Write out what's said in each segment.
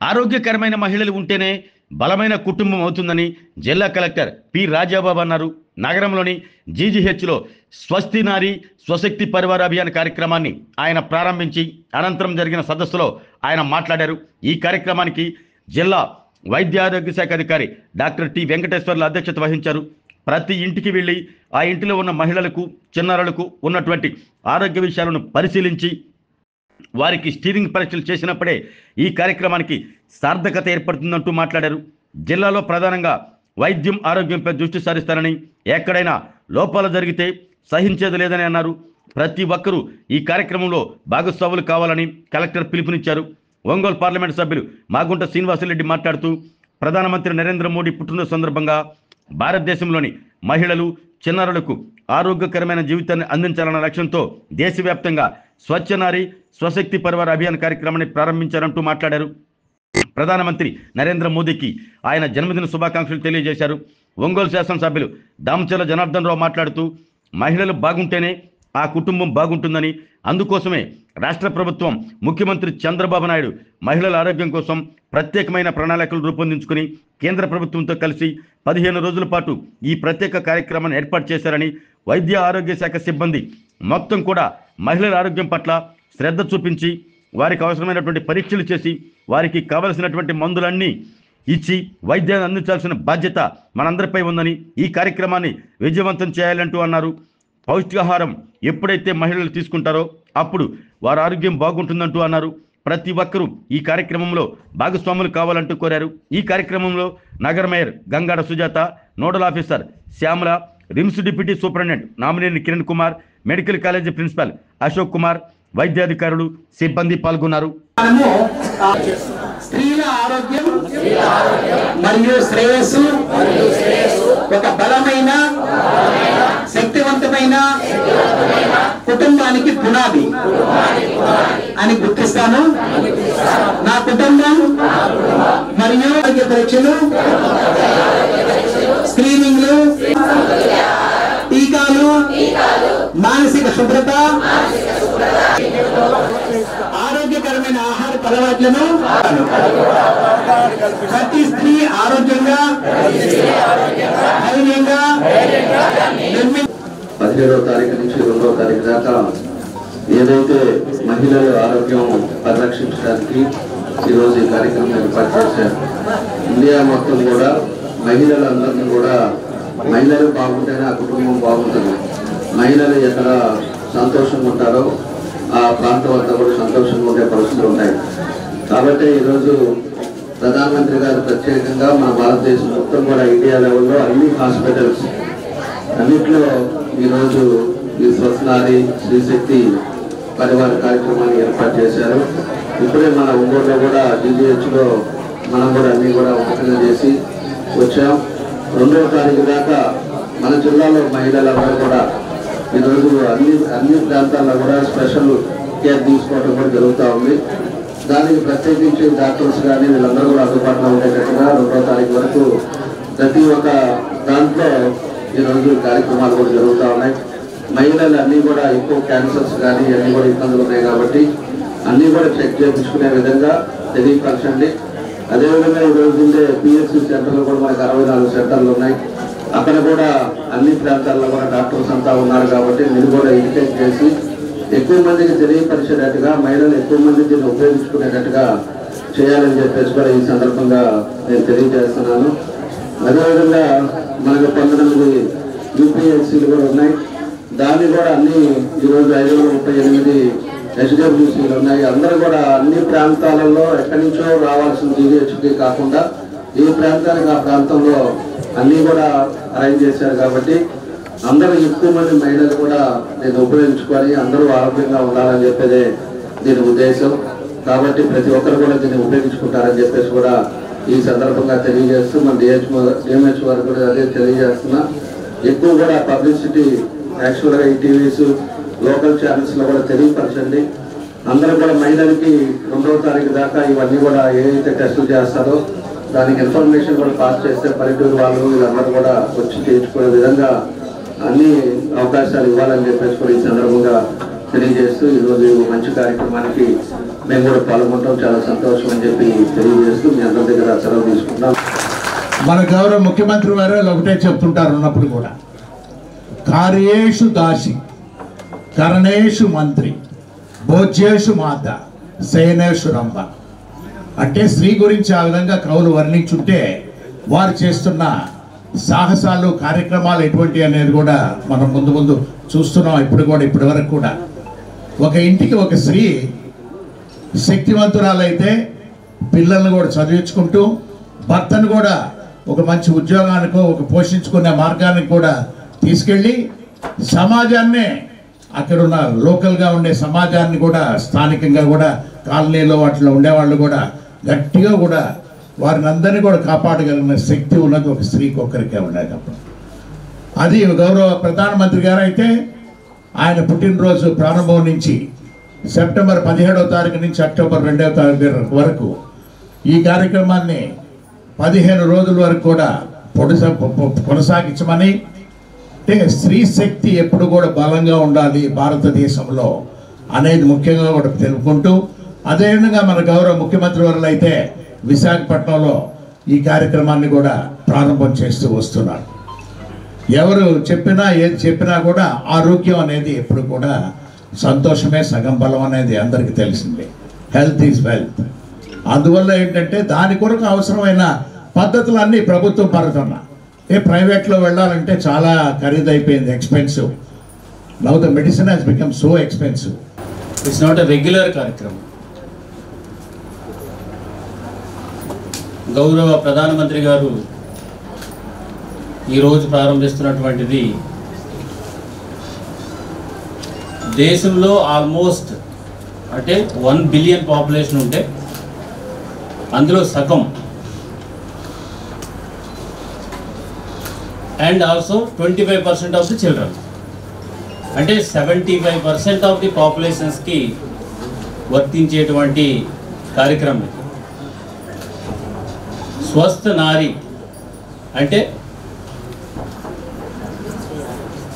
ఆరోగ్యకరమైన మహిళలు ఉంటేనే బలమైన కుటుంబం అవుతుందని జిల్లా కలెక్టర్ పి రాజాబాబు అన్నారు. నగరంలోని జీజీహెచ్లో స్వస్తి నారి స్వశక్తి పరివార అభియాన్ కార్యక్రమాన్ని ఆయన ప్రారంభించి అనంతరం జరిగిన సదస్సులో ఆయన మాట్లాడారు. ఈ కార్యక్రమానికి జిల్లా వైద్య ఆరోగ్య శాఖ అధికారి డాక్టర్ టి వెంకటేశ్వర్లు అధ్యక్షత వహించారు. ప్రతి ఇంటికి వెళ్ళి ఆ ఇంటిలో ఉన్న మహిళలకు చిన్నారులకు ఉన్నటువంటి ఆరోగ్య విషయాలను పరిశీలించి వారికి స్క్రీనింగ్ పరీక్షలు చేసినప్పుడే ఈ కార్యక్రమానికి సార్థకత ఏర్పడుతుందంటూ మాట్లాడారు. జిల్లాలో ప్రధానంగా వైద్యం ఆరోగ్యంపై దృష్టి సారిస్తారని, ఎక్కడైనా లోపాలు జరిగితే సహించేది లేదని అన్నారు. ప్రతి ఒక్కరూ ఈ కార్యక్రమంలో భాగస్వాములు కావాలని కలెక్టర్ పిలుపునిచ్చారు. ఒంగోలు పార్లమెంటు సభ్యులు మాగుంట శ్రీనివాసరెడ్డి మాట్లాడుతూ ప్రధానమంత్రి నరేంద్ర మోడీ పుట్టినరోజు సందర్భంగా భారతదేశంలోని మహిళలు చిన్నారులకు ఆరోగ్యకరమైన జీవితాన్ని అందించాలన్న లక్ష్యంతో దేశవ్యాప్తంగా స్వచ్ఛ నారి స్వశక్తి పరివార అభియాన్ కార్యక్రమాన్ని ప్రారంభించారంటూ మాట్లాడారు. ప్రధానమంత్రి నరేంద్ర మోదీకి ఆయన జన్మదిన శుభాకాంక్షలు తెలియజేశారు. ఒంగోలు శాసనసభ్యులు దామచర్ల జనార్దన్ రావు మాట్లాడుతూ మహిళలు బాగుంటేనే ఆ కుటుంబం బాగుంటుందని, అందుకోసమే రాష్ట్ర ప్రభుత్వం ముఖ్యమంత్రి చంద్రబాబు నాయుడు మహిళల ఆరోగ్యం కోసం ప్రత్యేకమైన ప్రణాళికలు రూపొందించుకుని కేంద్ర ప్రభుత్వంతో కలిసి 15 రోజుల పాటు ఈ ప్రత్యేక కార్యక్రమాన్ని ఏర్పాటు చేశారని, వైద్య ఆరోగ్య శాఖ సిబ్బంది మొత్తం కూడా మహిళల ఆరోగ్యం పట్ల శ్రద్ధ చూపించి వారికి అవసరమైనటువంటి పరీక్షలు చేసి వారికి కావలసినటువంటి మందులన్నీ ఇచ్చి వైద్యాన్ని అందించాల్సిన బాధ్యత మనందరిపై ఉందని, ఈ కార్యక్రమాన్ని విజయవంతం చేయాలంటూ అన్నారు. పౌష్టికాహారం ఎప్పుడైతే మహిళలు తీసుకుంటారో అప్పుడు వారి ఆరోగ్యం బాగుంటుందంటూ అన్నారు. ప్రతి ఒక్కరూ ఈ కార్యక్రమంలో భాగస్వాములు కావాలంటూ కోరారు. ఈ కార్యక్రమంలో నగర mayor Gangada Sujatha, nodal officer Shyamala, RIMS deputy superintendent Namineni Kiran Kumar, medical college principal Ashok Kumar, వైద్యాధికారులు, సిబ్బంది పాల్గొన్నారు. స్త్రీల ఆరోగ్యం మరియు శ్రేయస్సు ఒక బలమైన శక్తివంతమైన కుటుంబానికి పునాది అని గుర్తిస్తాను. నా కుటుంబం మరియు ఆరోగ్య పరీక్షలు, స్క్రీనింగ్లు, టీకాలు, మానసిక శుభ్రత, ఆరోగ్యకరమైన ఆహార అలవాట్లను ప్రతి స్త్రీ ఆరోగ్యంగా ధైర్యంగా 17వ తారీఖు నుంచి 2వ తారీఖు దాకా ఏదైతే మహిళల ఆరోగ్యం పరిరక్షించడానికి ఈరోజు ఈ కార్యక్రమం ఏర్పాటు చేశారు. ఇండియా మొత్తం కూడా మహిళలందరినీ కూడా మహిళలు బాగుంటేనే ఆ కుటుంబం బాగుంటుంది. మహిళలు ఎక్కడ సంతోషంగా ఉంటారో ఆ ప్రాంతం అంతా కూడా సంతోషంగా ఉండే పరిస్థితులు ఉంటాయి. కాబట్టి ఈరోజు ప్రధానమంత్రి గారు ప్రత్యేకంగా మన భారతదేశం మొత్తం కూడా ఇండియా లెవెల్లో అన్ని హాస్పిటల్స్ అన్నింటిలో ఈరోజు ఈ స్వస్నారి శ్రీశక్తి పరివార కార్యక్రమాన్ని ఏర్పాటు చేశారు. ఇప్పుడే మన ఒంగోలులో కూడా జీజీహెచ్లో మనం కూడా అన్ని కూడా ఒకటిగా చేసి వచ్చాం. 2వ తారీఖు దాకా మన జిల్లాలో మహిళలందరూ కూడా ఈరోజు అన్ని ప్రాంతాల్లో కూడా స్పెషల్ కేర్ తీసుకోవడం కూడా జరుగుతూ ఉంది. దానికి ప్రత్యేకించి డాక్టర్స్ కానీ వీళ్ళందరూ కూడా అందుబాటులో ఉండేటట్టుగా 2వ తారీఖు వరకు ప్రతి ఒక్క దాంట్లో ఈరోజు కార్యక్రమాలు కూడా జరుగుతూ ఉన్నాయి. మహిళలు అన్నీ కూడా ఎక్కువ క్యాన్సర్స్ కానీ అన్నీ కూడా ఇబ్బందులు ఉన్నాయి కాబట్టి అన్నీ కూడా చెక్ చేయించుకునే విధంగా తెలియపరచండి. అదేవిధంగా ఈరోజు ఉండే పిహెచ్సి సెంటర్లు కూడా మనకు 64 సెంటర్లు ఉన్నాయి. అక్కడ కూడా అన్ని ప్రాంతాల్లో కూడా డాక్టర్స్ అంతా ఉన్నారు కాబట్టి మీరు కూడా ఇంటేక్ చేసి ఎక్కువ మందికి తెలియపరిచేటట్టుగా మహిళలు ఎక్కువ మంది దీన్ని ఉపయోగించుకునేటట్టుగా చేయాలని చెప్పేసి కూడా ఈ సందర్భంగా నేను తెలియజేస్తున్నాను. అదేవిధంగా మనకు 19 యూపీఎస్సీలు కూడా ఉన్నాయి. దాన్ని కూడా అన్ని ఈరోజు 538 హెచ్డబ్ల్యూసీలు ఉన్నాయి. అందరూ కూడా అన్ని ప్రాంతాలలో ఎక్కడి నుంచో రావాల్సిన జీజీహెచ్కి కాకుండా ఏ ప్రాంతానికి ఆ ప్రాంతంలో అన్నీ కూడా అరేంజ్ చేశారు. కాబట్టి అందరూ ఎక్కువ మంది మహిళలు కూడా దీన్ని ఉపయోగించుకొని అందరూ ఆరోగ్యంగా ఉండాలని చెప్పేదే దీని ఉద్దేశం. కాబట్టి ప్రతి ఒక్కరు కూడా దీన్ని ఉపయోగించుకుంటారని చెప్పేసి కూడా ఈ సందర్భంగా తెలియజేస్తూ మన డిఎంహెచ్ వారు కూడా అదే తెలియజేస్తున్నా. ఎక్కువ కూడా పబ్లిసిటీ యాక్చువల్గా ఈ టీవీస్ లోకల్ ఛానల్స్లో కూడా తెలియపరచండి. అందరూ కూడా మహిళలకి 2వ తారీఖు దాకా ఇవన్నీ కూడా ఏదైతే టెస్టులు చేస్తారో దానికి ఇన్ఫర్మేషన్ కూడా పాస్ చేస్తే పల్లెటూరు వాళ్ళు వీళ్ళందరూ కూడా వచ్చి చేయించుకునే విధంగా అన్ని అవకాశాలు ఇవ్వాలని చెప్పేసి కూడా ఈ సందర్భంగా తెలియజేస్తూ ఈరోజు మంచి కార్యక్రమానికి మేము కూడా పాల్గొంటాం. చాలా సంతోషం అని చెప్పి తెలియజేస్తూ మీ అందరి దగ్గర సెలవు తీసుకుంటాం. మన గౌరవ ముఖ్యమంత్రి వారు ఒకటే చెప్తుంటారు ఉన్నప్పుడు కూడా, కార్యేషు దాసి కరణేషు మంత్రి భోజ్యేషు మాత శయనేషు రంభ. అంటే స్త్రీ గురించి ఆ విధంగా కవులు వర్ణించుంటే వారు చేస్తున్న సాహసాలు కార్యక్రమాలు ఎటువంటి అనేది కూడా మనం ముందు ముందు చూస్తున్నాం. ఇప్పటి వరకు కూడా ఒక ఇంటికి ఒక స్త్రీ శక్తివంతురాలైతే పిల్లల్ని కూడా చదివించుకుంటూ భర్తను కూడా ఒక మంచి ఉద్యోగానికో ఒక పోషించుకునే మార్గానికి కూడా తీసుకెళ్ళి సమాజాన్నే అక్కడున్న లోకల్గా ఉండే సమాజాన్ని కూడా స్థానికంగా కూడా కాలనీలో వాటిలో ఉండేవాళ్ళు కూడా గట్టిగా కూడా వారిని అందరినీ కూడా కాపాడగలిగిన శక్తి ఉన్నది ఒక స్త్రీకి ఒక్కరికే ఉండేటప్పుడు. అది గౌరవ ప్రధానమంత్రి గారు అయితే ఆయన పుట్టినరోజు ప్రారంభం నుంచి సెప్టెంబర్ 17వ తారీఖు నుంచి అక్టోబర్ 2వ తారీఖు వరకు ఈ కార్యక్రమాన్ని 15 రోజుల వరకు కూడా కొనసాగించమని, అంటే స్త్రీ శక్తి ఎప్పుడు కూడా బలంగా ఉండాలి భారతదేశంలో అనేది ముఖ్యంగా కూడా తెలుపుకుంటూ, అదేవిధంగా మన గౌరవ ముఖ్యమంత్రి వారు అయితే విశాఖపట్నంలో ఈ కార్యక్రమాన్ని కూడా ప్రారంభం చేస్తూ వస్తున్నారు. ఎవరు చెప్పినా ఏది చెప్పినా కూడా ఆరోగ్యం అనేది ఎప్పుడు కూడా సంతోషమే సగం బలం అనేది అందరికీ తెలిసిందే. Health is wealth. అందువల్ల ఏంటంటే దాని కొరకు అవసరమైన పద్ధతులన్నీ ప్రభుత్వం పడుతున్నా. ప్రైవేట్లో వెళ్ళాలంటే చాలా ఖరీదైపోయింది, expensive. Now the medicine has become so expensive. It's not a regular కార్యక్రమం. గౌరవ ప్రధానమంత్రి గారు ఈరోజు ప్రారంభిస్తున్నటువంటిది దేశంలో ఆల్మోస్ట్ అంటే 1 బిలియన్ పాపులేషన్ ఉంటే అందులో సగం and also 25% of the children, అంటే 75% ఆఫ్ ది పాపులేషన్స్కి వర్తించేటువంటి కార్యక్రమం. స్వస్థ నారి అంటే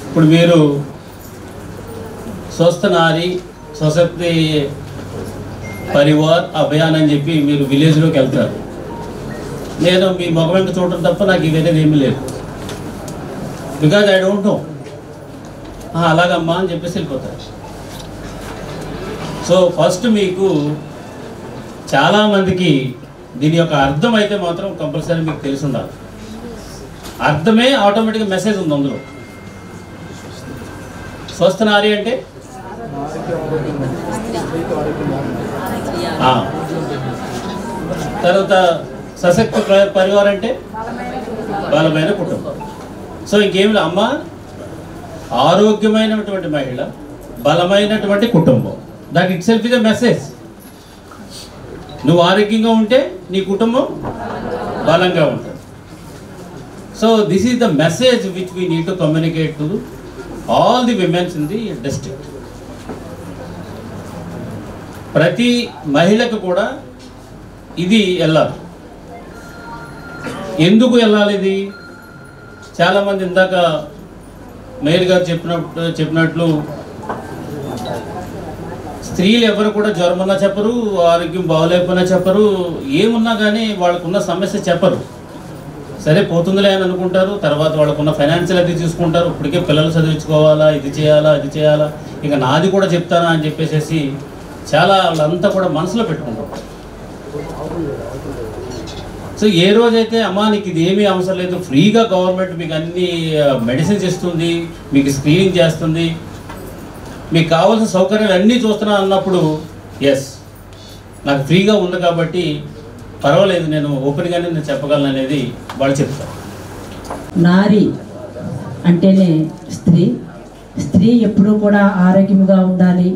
ఇప్పుడు మీరు స్వస్థ నారి స్వశక్తి పరివార్ అభియాన్ అని చెప్పి మీరు విలేజ్లోకి వెళ్తారు. నేను మీ మొగ వెంట చూడటం తప్ప నాకు ఇవేదేది ఏమీ లేదు. Because I don't know. అలాగమ్మా అని చెప్పేసి వెళ్ళిపోతారు. సో ఫస్ట్ మీకు చాలామందికి దీని యొక్క అర్థం అయితే మాత్రం కంపల్సరీ మీకు తెలిసి ఉండాలి. అర్థమే ఆటోమేటిక్గా మెసేజ్ ఉంది అందులో. స్వస్థ నారి అంటే తర్వాత సశక్తి పరివారం అంటే బలమైన కుటుంబం. సో ఇంకేమి అమ్మ ఆరోగ్యమైనటువంటి మహిళ, బలమైనటువంటి కుటుంబం. That it self is a message. నువ్వు ఆరోగ్యంగా ఉంటే నీ కుటుంబం బలంగా ఉంటుంది. So this is the message which we need to communicate to all the women's in the district. ప్రతి మహిళకు కూడా ఇది వెళ్ళాలి. ఎందుకు వెళ్ళాలి ఇది? చాలామంది ఇందాక మేయర్ గారు చెప్పినట్లు స్త్రీలు ఎవరు కూడా జ్వరం ఉన్నా చెప్పరు, ఆరోగ్యం బాగోలేకపోయినా చెప్పరు, ఏమున్నా కానీ వాళ్ళకున్న సమస్య చెప్పరు. సరే పోతుందిలే అని అనుకుంటారు. తర్వాత వాళ్ళకున్న ఫైనాన్షియల్ అది చూసుకుంటారు. ఇప్పటికే పిల్లలు చదివించుకోవాలా, ఇది చేయాలా, అది చేయాలా, ఇక నాది కూడా చెప్తానా అని చెప్పేసి చాలా వాళ్ళంతా కూడా మనసులో పెట్టుకుంటారు. సో ఏ రోజైతే అమ్మా నీకు ఇది ఏమీ అవసరం లేదు, ఫ్రీగా గవర్నమెంట్ మీకు అన్ని మెడిసిన్స్ ఇస్తుంది, మీకు స్క్రీనింగ్ చేస్తుంది, మీకు కావాల్సిన సౌకర్యాలు అన్నీ చూస్తున్నా అన్నప్పుడు ఎస్ నాకు ఫ్రీగా ఉంది కాబట్టి పర్వాలేదు, నేను ఓపెన్గానే నేను చెప్పగలను అనేది వాళ్ళు చెప్తారు. నారి అంటేనే స్త్రీ. స్త్రీ ఎప్పుడూ కూడా ఆరోగ్యంగా ఉండాలి,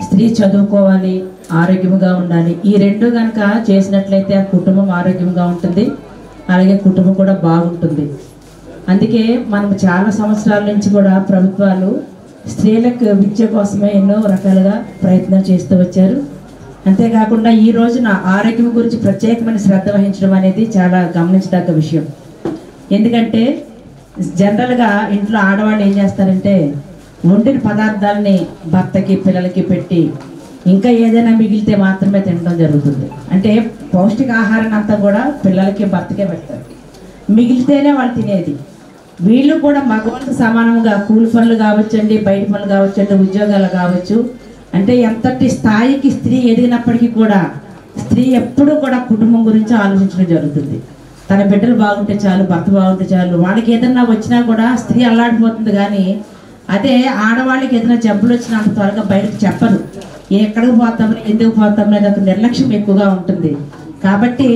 స్త్రీ చదువుకోవాలి, ఆరోగ్యంగా ఉండాలి. ఈ రెండు కనుక చేసినట్లయితే ఆ కుటుంబం ఆరోగ్యంగా ఉంటుంది, అలాగే కుటుంబం కూడా బాగుంటుంది. అందుకే మనం చాలా సంవత్సరాల నుంచి కూడా ప్రభుత్వాలు స్త్రీలకు విద్య కోసమే ఎన్నో రకాలుగా ప్రయత్నం చేస్తూ వచ్చారు. అంతేకాకుండా ఈ రోజున ఆరోగ్యం గురించి ప్రత్యేకమైన శ్రద్ధ వహించడం అనేది చాలా గమనించదగ్గ విషయం. ఎందుకంటే జనరల్గా ఇంట్లో ఆడవాళ్ళు ఏం చేస్తారంటే వండిన పదార్థాలని భర్తకి పిల్లలకి పెట్టి ఇంకా ఏదైనా మిగిలితే మాత్రమే తినడం జరుగుతుంది. అంటే పౌష్టికాహారాన్ని అంతా కూడా పిల్లలకి భర్తకే పెడతారు, మిగిలితేనే వాళ్ళు తినేది. వీళ్ళు కూడా మగవాళ్ళతో సమానంగా కూలి పనులు కావచ్చండి, బయట పనులు కావచ్చండి, ఉద్యోగాలు కావచ్చు. అంటే ఎంతటి స్థాయికి స్త్రీ ఎదిగినప్పటికీ కూడా స్త్రీ ఎప్పుడూ కూడా కుటుంబం గురించి ఆలోచించడం జరుగుతుంది. తన బిడ్డలు బాగుంటే చాలు, భర్త బాగుంటే చాలు. వాళ్ళకి ఏదన్నా వచ్చినా కూడా స్త్రీ అల్లాడిపోతుంది. కానీ అదే ఆడవాళ్ళకి ఏదైనా జబ్బులు వచ్చినా అంత త్వరగా బయటకు చెప్పరు. ఎక్కడికి పోతాం, ఎందుకు పోతాం అనేది ఒక నిర్లక్ష్యం ఎక్కువగా ఉంటుంది. కాబట్టి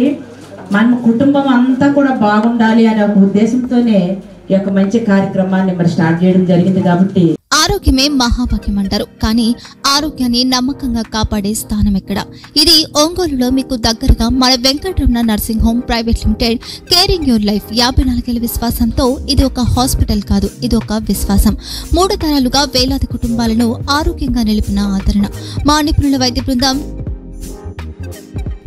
మన కుటుంబం అంతా కూడా బాగుండాలి అనే ఒక ఉద్దేశంతోనే ఈ యొక్క మంచి కార్యక్రమాన్ని మరి స్టార్ట్ చేయడం జరిగింది. కాబట్టి ఆరోగ్యమే మహాభాగ్యం అంటారు, కానీ ఆరోగ్యాన్ని నమ్మకంగా కాపాడే స్థానం ఎక్కడ? ఇది ఒంగోలులో మీకు దగ్గరగా మన Venkataramana nursing home private limited caring your life 54 విశ్వాసంతో ఇది ఒక హాస్పిటల్ కాదు, ఇది ఒక విశ్వాసం. 3 తరాలుగా వేలాది కుటుంబాలను ఆరోగ్యంగా నిలిపిన ఆదరణ. మా నిపుణుల వైద్య బృందం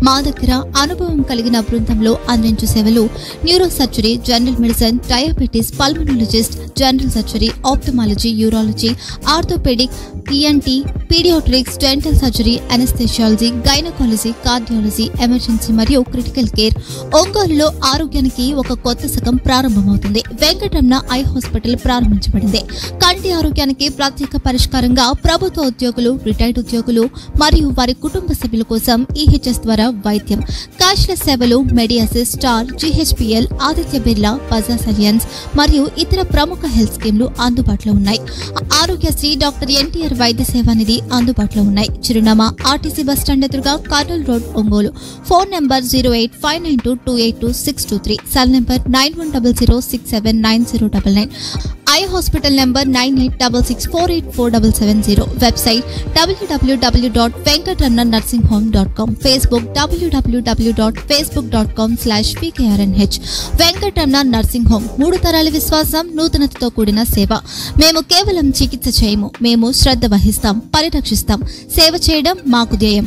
మా దగ్గర అనుభవం కలిగిన బృందంలో అందించే సేవలు neuro surgery, general medicine, diabetes, pulmonologist, general surgery, ophthalmology, urology, orthopaedic, ENT, paediatrics, dental surgery, anaesthesiology, gynaecology, cardiology, emergency మరియు క్రిటికల్ కేర్. ఒంగోలులో ఆరోగ్యానికి ఒక కొత్త శకం ప్రారంభమవుతుంది. వెంకటరమణ ఐ హాస్పిటల్ ప్రారంభించబడింది. కంటి ఆరోగ్యానికి ప్రత్యేక పరిష్కారంగా ప్రభుత్వ ఉద్యోగులు, రిటైర్డ్ ఉద్యోగులు మరియు వారి కుటుంబ సభ్యుల కోసం EHS ద్వారా వైద్యం, క్యాష్లెస్ సేవలు, Mediassist, star, GHPL, Aditya Birla, Bajaj Allianz మరియు ఇతర ప్రముఖ హెల్త్ స్కీమ్లు అందుబాటులో ఉన్నాయి. ఆరోగ్యశ్రీ, డాక్టర్ NTR వైద్య సేవా నిధి అందుబాటులో ఉన్నాయి. చిరునామా RTC బస్ స్టాండ్ ఎదురుగా, Kurnool road, Ongole. Phone number 08592282623, cell number 9100679099, eye hospital number 9866484770, website www.venkatramanarsinghome.com, Facebook www.facebook.com/VKRNH. Venkataramana nursing home 3 తరాల విశ్వాసం, నూతనతతో కూడిన సేవ. మేము కేవలం చికిత్స చేయము, మేము శ్రద్ధ వహిస్తాం, పరిరక్షిస్తాం. సేవ చేయడం మాకు ధ్యేయం.